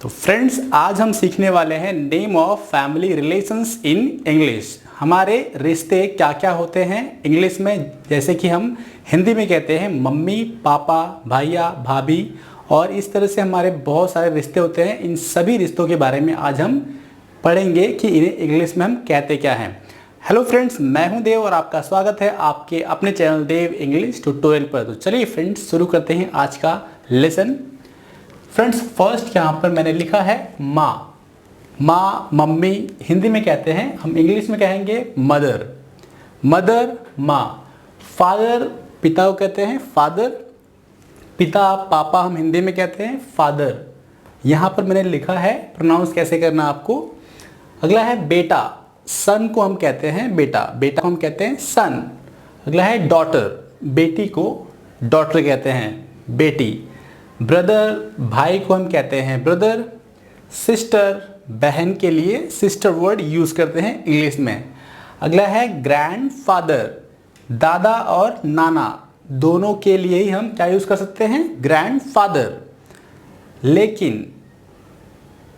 तो फ्रेंड्स, आज हम सीखने वाले हैं name of family relations in English. हमारे रिश्ते क्या क्या होते हैं इंग्लिश में, जैसे कि हम हिंदी में कहते हैं मम्मी पापा भैया भाभी, और इस तरह से हमारे बहुत सारे रिश्ते होते हैं। इन सभी रिश्तों के बारे में आज हम पढ़ेंगे कि इन्हें इंग्लिश में हम कहते क्या हैं। हेलो फ्रेंड्स, मैं हूं देव और आपका स्वागत है आपके अपने चैनल देव इंग्लिश ट्यूटोरियल पर। तो चलिए फ्रेंड्स, शुरू करते हैं आज का लेसन। फ्रेंड्स, फर्स्ट यहाँ पर मैंने लिखा है माँ। माँ मम्मी हिंदी में कहते हैं, हम इंग्लिश में कहेंगे मदर। मदर माँ। फादर पिता को कहते हैं फादर। पिता पापा हम हिंदी में कहते हैं फादर। यहाँ पर मैंने लिखा है, प्रोनाउंस कैसे करना आपको। अगला है बेटा। सन को हम कहते हैं बेटा, बेटा को हम कहते हैं सन। अगला है डॉटर। बेटी को डॉटर कहते हैं बेटी। ब्रदर भाई को हम कहते हैं ब्रदर। सिस्टर बहन के लिए सिस्टर वर्ड यूज करते हैं इंग्लिश में। अगला है ग्रैंडफादर। दादा और नाना दोनों के लिए ही हम क्या यूज कर सकते हैं, ग्रैंडफादर।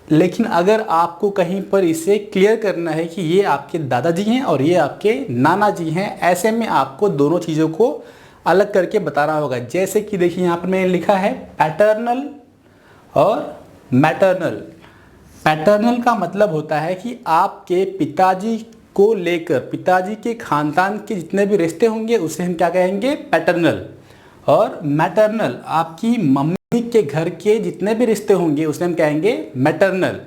लेकिन अगर आपको कहीं पर इसे क्लियर करना है कि ये आपके दादाजी हैं और ये आपके नाना जी हैं, ऐसे में आपको दोनों चीज़ों को अलग करके बताना होगा। जैसे कि देखिए यहाँ पर मैंने लिखा है पैटर्नल और मैटरनल। पैटर्नल का मतलब होता है कि आपके पिताजी को लेकर, पिताजी के खानदान के जितने भी रिश्ते होंगे उसे हम क्या कहेंगे, पैटर्नल। और मैटरनल आपकी मम्मी के घर के जितने भी रिश्ते होंगे उसे हम कहेंगे मैटरनल।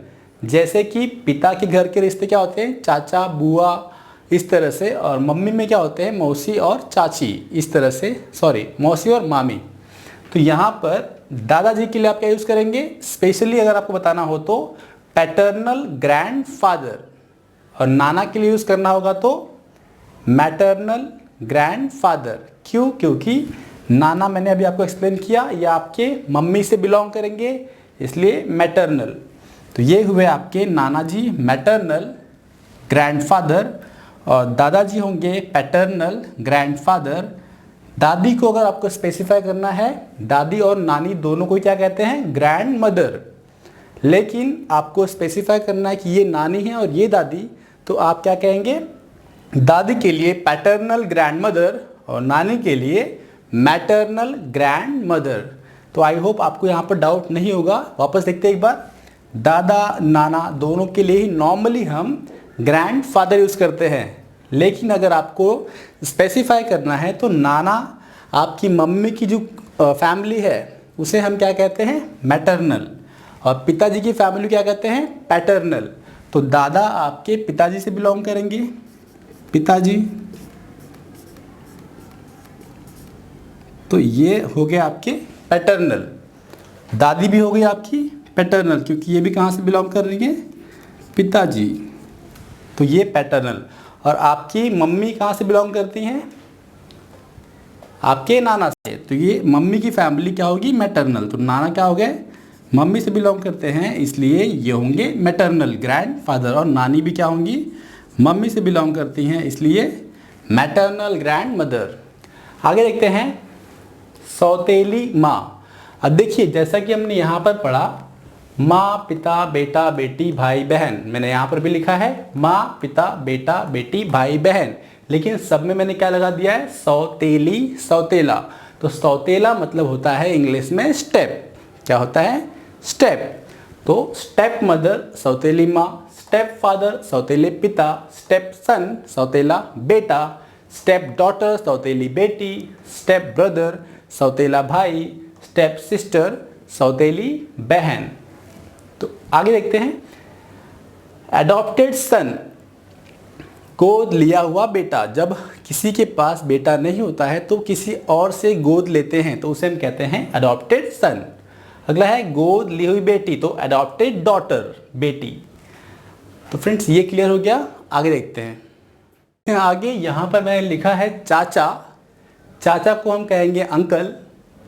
जैसे कि पिता के घर के रिश्ते क्या होते हैं, चाचा बुआ इस तरह से, और मम्मी में क्या होते हैं, मौसी और चाची इस तरह से, सॉरी मौसी और मामी। तो यहाँ पर दादाजी के लिए आप क्या यूज़ करेंगे, स्पेशली अगर आपको बताना हो तो पैटर्नल ग्रैंडफादर, और नाना के लिए यूज़ करना होगा तो मैटरनल ग्रैंडफादर। क्यों? क्योंकि नाना मैंने अभी आपको एक्सप्लेन किया, ये आपके मम्मी से बिलोंग करेंगे, इसलिए मैटरनल। तो ये हुए आपके नाना जी मैटरनल ग्रैंडफादर, और दादाजी होंगे पैटर्नल ग्रैंडफादर। दादी को अगर आपको स्पेसिफाई करना है, दादी और नानी दोनों को क्या कहते हैं, ग्रैंड मदर। लेकिन आपको स्पेसिफाई करना है कि ये नानी है और ये दादी, तो आप क्या कहेंगे, दादी के लिए पैटर्नल ग्रैंड मदर और नानी के लिए मैटरनल ग्रैंड मदर। तो आई होप आपको यहाँ पर डाउट नहीं होगा। वापस देखते हैं एक बार। दादा नाना दोनों के लिए ही नॉर्मली हम ग्रैंडफादर यूज़ करते हैं, लेकिन अगर आपको स्पेसिफाई करना है तो नाना आपकी मम्मी की जो फैमिली है उसे हम क्या कहते हैं, मैटरनल, और पिताजी की फैमिली क्या कहते हैं, पैटर्नल। तो दादा आपके पिताजी से बिलोंग करेंगे, पिताजी। तो ये हो गया आपके पैटर्नल। दादी भी हो गई आपकी पैटर्नल, क्योंकि ये भी कहाँ से बिलोंग कर रही है, पिताजी। तो ये पैटर्नल। और आपकी मम्मी कहाँ से बिलोंग करती हैं, आपके नाना से। तो ये मम्मी की फैमिली क्या होगी, मैटरनल। तो नाना क्या हो गए, मम्मी से बिलोंग करते हैं, इसलिए ये होंगे मैटरनल ग्रैंडफादर। और नानी भी क्या होंगी, मम्मी से बिलोंग करती हैं, इसलिए मैटरनल ग्रैंड मदर। आगे देखते हैं सौतेली माँ। अब देखिए, जैसा कि हमने यहाँ पर पढ़ा, माँ पिता बेटा बेटी भाई बहन, मैंने यहाँ पर भी लिखा है माँ पिता बेटा बेटी भाई बहन, लेकिन सब में मैंने क्या लगा दिया है, सौतेली सौतेला। तो सौतेला मतलब होता है इंग्लिश में स्टेप। क्या होता है, स्टेप। तो स्टेप मदर सौतेली माँ, स्टेप फादर सौतेले पिता, स्टेप सन सौतेला बेटा, स्टेप डॉटर सौतेली बेटी, स्टेप ब्रदर सौतेला भाई, स्टेप सिस्टर सौतेली बहन। तो आगे देखते हैं एडॉप्टेड सन, गोद लिया हुआ बेटा। जब किसी के पास बेटा नहीं होता है तो किसी और से गोद लेते हैं, तो उसे हम कहते हैं एडॉप्टेड सन। अगला है गोद ली हुई बेटी, तो एडॉप्टेड डॉटर बेटी। तो फ्रेंड्स, ये क्लियर हो गया। आगे देखते हैं। आगे यहाँ पर मैंने लिखा है चाचा। चाचा को हम कहेंगे अंकल।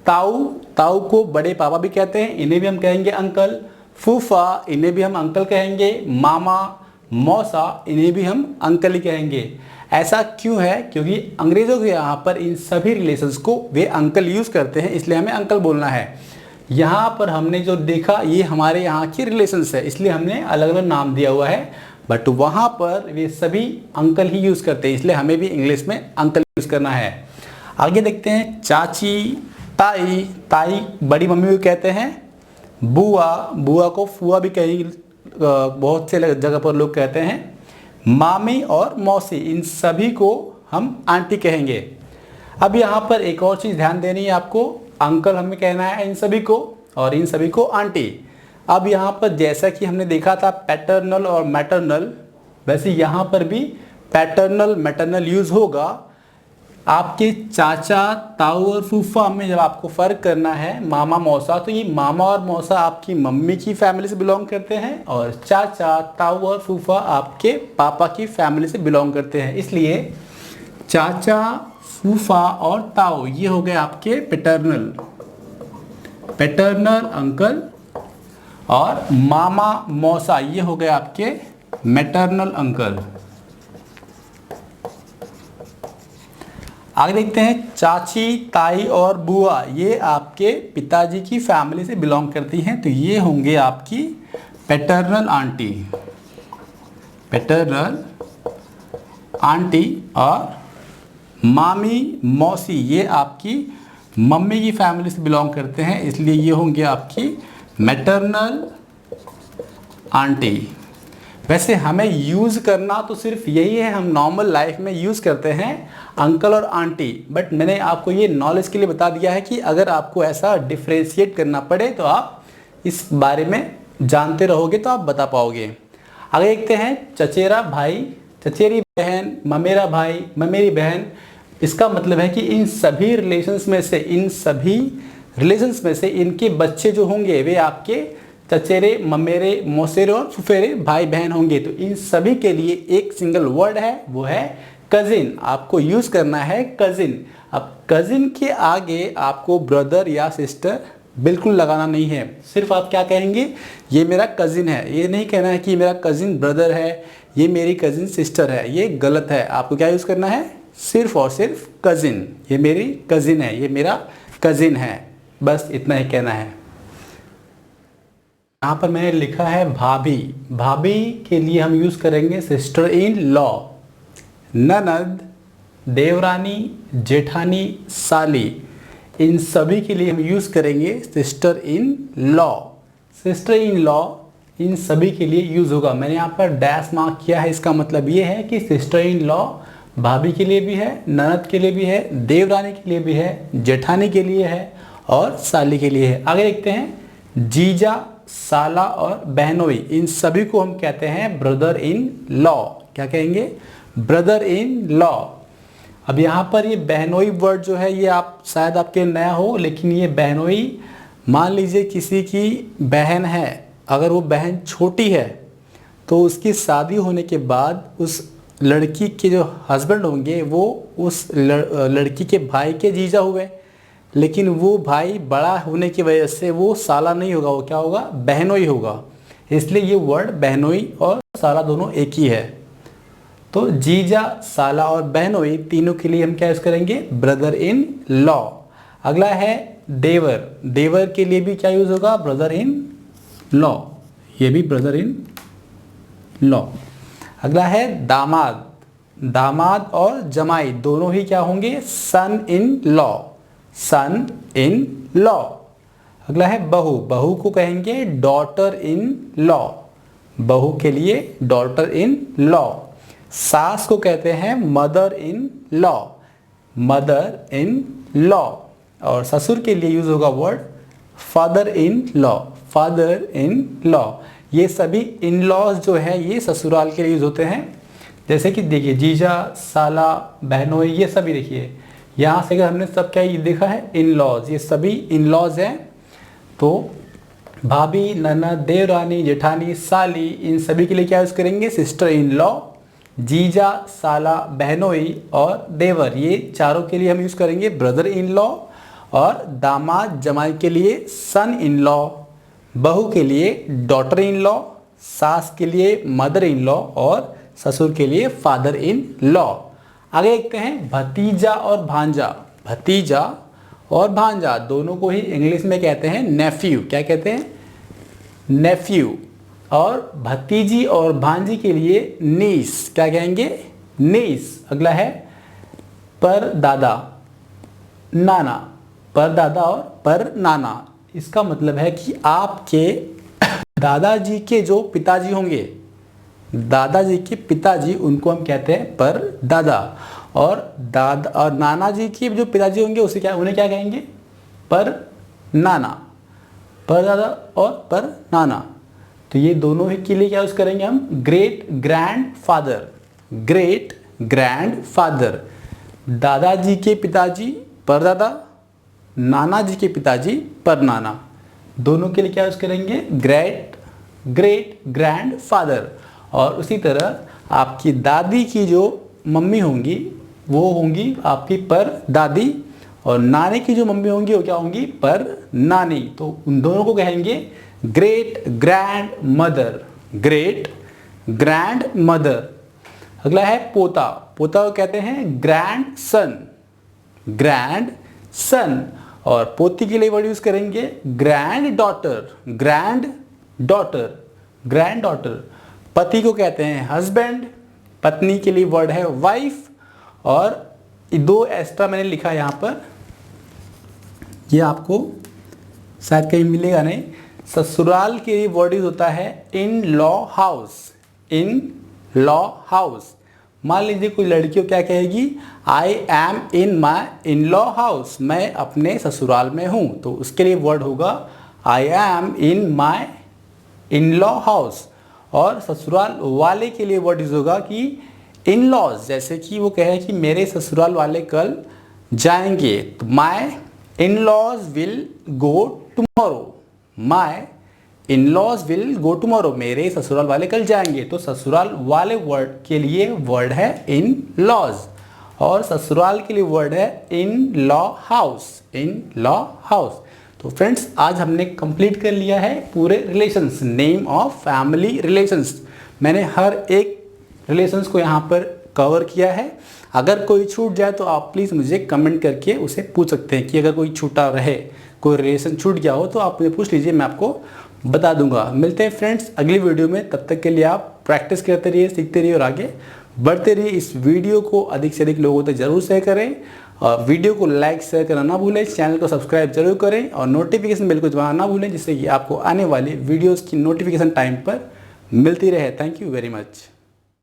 ताऊ, ताऊ को बड़े पापा भी कहते हैं, इन्हें भी हम कहेंगे अंकल। फूफा, इन्हें भी हम अंकल कहेंगे। मामा मौसा, इन्हें भी हम अंकल ही कहेंगे। ऐसा क्यों है, क्योंकि अंग्रेजों के यहाँ पर इन सभी रिलेशंस को वे अंकल यूज़ करते हैं, इसलिए हमें अंकल बोलना है। यहाँ पर हमने जो देखा ये हमारे यहाँ की रिलेशंस है, इसलिए हमने अलग अलग नाम दिया हुआ है, बट वहाँ पर वे सभी अंकल ही यूज़ करते हैं, इसलिए हमें भी इंग्लिश में अंकल यूज़ करना है। आगे देखते हैं चाची, ताई, ताई बड़ी मम्मी को कहते हैं, बुआ, बुआ को फुआ भी कहीं बहुत से जगह पर लोग कहते हैं, मामी और मौसी इन सभी को हम आंटी कहेंगे। अब यहाँ पर एक और चीज़ ध्यान देनी है आपको, अंकल हमें कहना है इन सभी को और इन सभी को आंटी। अब यहाँ पर जैसा कि हमने देखा था पैटर्नल और मैटरनल, वैसे यहाँ पर भी पैटर्नल मैटरनल यूज़ होगा। आपके चाचा, ताऊ और फूफा में जब आपको फ़र्क करना है मामा मौसा, तो ये मामा और मौसा आपकी मम्मी की फैमिली से बिलोंग करते हैं और चाचा, ताऊ और फूफा आपके पापा की फैमिली से बिलोंग करते हैं। इसलिए चाचा, फूफा और ताऊ ये हो गए आपके पैटर्नल अंकल, और मामा मौसा ये हो गए आपके मैटरनल अंकल। आगे देखते हैं चाची, ताई और बुआ ये आपके पिताजी की फैमिली से बिलोंग करती हैं, तो ये होंगे आपकी पैटर्नल आंटी, और मामी, मौसी ये आपकी मम्मी की फैमिली से बिलोंग करते हैं, इसलिए ये होंगे आपकी मैटरनल आंटी। वैसे हमें यूज़ करना तो सिर्फ यही है, हम नॉर्मल लाइफ में यूज़ करते हैं अंकल और आंटी, बट मैंने आपको ये नॉलेज के लिए बता दिया है कि अगर आपको ऐसा डिफ्रेंशिएट करना पड़े तो आप इस बारे में जानते रहोगे तो आप बता पाओगे। आगे देखते हैं चचेरा भाई, चचेरी बहन, ममेरा भाई, ममेरी बहन। इसका मतलब है कि इन सभी रिलेशंस में से इनके बच्चे जो होंगे वे आपके चचेरे, ममेरे, मौसेरे और फुफेरे भाई बहन होंगे। तो इन सभी के लिए एक सिंगल वर्ड है, वो है कजिन। आपको यूज़ करना है कजिन। अब कजिन के आगे आपको ब्रदर या सिस्टर बिल्कुल लगाना नहीं है, सिर्फ आप क्या कहेंगे, ये मेरा कजिन है। ये नहीं कहना है कि मेरा कजिन ब्रदर है, ये मेरी कजिन सिस्टर है, ये गलत है। आपको क्या यूज़ करना है, सिर्फ और सिर्फ कजिन। ये मेरी कजिन है, ये मेरा कजिन है, बस इतना ही कहना है। यहाँ पर मैंने लिखा है भाभी, भाभी के लिए हम यूज़ करेंगे सिस्टर इन लॉ। ननद, देवरानी, जेठानी, साली इन सभी के लिए हम यूज़ करेंगे sister in law. Sister in law in सभी के लिए यूज़ होगा। मैंने यहाँ पर डैश मार्क किया है, इसका मतलब ये है कि सिस्टर इन लॉ भाभी के लिए भी है, ननद के लिए भी है, देवरानी के लिए भी है, जेठानी के लिए है और साली के लिए है। आगे देखते हैं जीजा, साला और बहनोई इन सभी को हम कहते हैं ब्रदर इन लॉ। क्या कहेंगे, ब्रदर इन लॉ। अब यहाँ पर ये बहनोई वर्ड जो है ये आप शायद आपके नया हो, लेकिन ये बहनोई, मान लीजिए किसी की बहन है, अगर वो बहन छोटी है तो उसकी शादी होने के बाद उस लड़की के जो हस्बैंड होंगे वो उस लड़की के भाई के जीजा हुए, लेकिन वो भाई बड़ा होने की वजह से वो साला नहीं होगा, वो क्या होगा, बहनोई होगा। इसलिए ये वर्ड बहनोई और साला दोनों एक ही है। तो जीजा, साला और बहनोई तीनों के लिए हम क्या यूज़ करेंगे, ब्रदर इन लॉ। अगला है देवर, देवर के लिए भी क्या यूज़ होगा, ब्रदर इन लॉ, ये भी ब्रदर इन लॉ। अगला है दामाद, दामाद और जमाई दोनों ही क्या होंगे, सन in law, sun in law. अगला है बहू, बहू को कहेंगे डॉटर इन लॉ, बहू के लिए डॉटर इन लॉ। सास को कहते हैं mother in law, mother in law. और ससुर के लिए यूज होगा word father in law, father in law. ये सभी इन लॉज जो है ये ससुराल के लिए यूज होते हैं। जैसे कि देखिए जीजा, साला, बहनोई, ये सभी देखिए यहाँ से अगर हमने सब क्या ये देखा है, इन लॉज, ये सभी इन लॉज हैं। तो भाभी, ननद, देवरानी, जेठानी, साली इन सभी के लिए क्या यूज़ करेंगे, सिस्टर इन लॉ। जीजा, साला, बहनोई और देवर ये चारों के लिए हम यूज़ करेंगे ब्रदर इन लॉ। और दामाद, जमाई के लिए सन इन लॉ, बहू के लिए डॉटर इन लॉ, सास के लिए मदर इन लॉ और ससुर के लिए फादर इन लॉ। आगे देखते हैं भतीजा और भांजा, भतीजा और भांजा, दोनों को ही इंग्लिश में कहते हैं नेफ्यू। क्या कहते हैं? नेफ्यू। और भतीजी और भांजी के लिए नीस। क्या कहेंगे? नीस। अगला है परदादा, नाना। परदादा और पर नाना, इसका मतलब है कि आपके दादाजी के जो पिताजी होंगे, दादाजी के पिताजी, उनको हम कहते हैं परदादा। और दादा और नाना जी के जो पिताजी होंगे उन्हें क्या कहेंगे? पर नाना। परदादा और पर नाना। तो ये दोनों ही के लिए क्या यूज करेंगे हम? Great grand father. Great grand father. दादाजी के पिताजी परदादा, नाना जी के पिताजी परनाना। दोनों के लिए क्या यूज करेंगे? Great grand father. और उसी तरह आपकी दादी की जो मम्मी होंगी वो होंगी आपकी पर दादी, और नानी की जो मम्मी होंगी वो क्या होंगी? पर नानी। तो उन दोनों को कहेंगे great grand mother. Great grand mother. अगला है पोता। पोता को कहते हैं ग्रैंड सन। Grand son. और पोती के लिए वर्ड यूज करेंगे grand daughter. Grand daughter. Grand daughter. पति को कहते हैं हस्बैंड। पत्नी के लिए वर्ड है वाइफ। और दो एक्स्ट्रा मैंने लिखा यहाँ पर, ये आपको शायद कहीं मिलेगा नहीं। ससुराल के लिए वर्ड यूज होता है in law house. In law house. मान लीजिए कोई लड़की क्या कहेगी? I am in my in law house. मैं अपने ससुराल में हूँ। तो उसके लिए वर्ड होगा I am in my in law house. और ससुराल वाले के लिए वर्ड यूज होगा कि इन लॉज। जैसे कि वो कहे कि मेरे ससुराल वाले कल जाएंगे, तो my in laws will go tomorrow. My in laws will go tomorrow. मेरे ससुराल वाले कल जाएंगे। तो ससुराल वाले वर्ड के लिए वर्ड है इन लॉज, और ससुराल के लिए वर्ड है in law house. In law house. तो फ्रेंड्स, आज हमने कंप्लीट कर लिया है पूरे relations, name of family relations. मैंने हर एक रिलेशंस को यहाँ पर कवर किया है। अगर कोई छूट जाए तो आप प्लीज़ मुझे कमेंट करके उसे पूछ सकते हैं कि अगर कोई छूटा रहे, कोई रिलेशन छूट गया हो तो आप मुझे पूछ लीजिए, मैं आपको बता दूंगा। मिलते हैं फ्रेंड्स अगली वीडियो में। तब तक के लिए आप प्रैक्टिस करते रहिए, सीखते रहिए और आगे बढ़ते रहिए। इस वीडियो को अधिक से अधिक लोगों तक जरूर शेयर करें, और वीडियो को लाइक शेयर करना ना भूलें। चैनल को सब्सक्राइब जरूर करें और नोटिफिकेशन बेल को दबाना ना भूलें, जिससे कि आपको आने वाली वीडियोज़ की नोटिफिकेशन टाइम पर मिलती रहे। Thank you very much.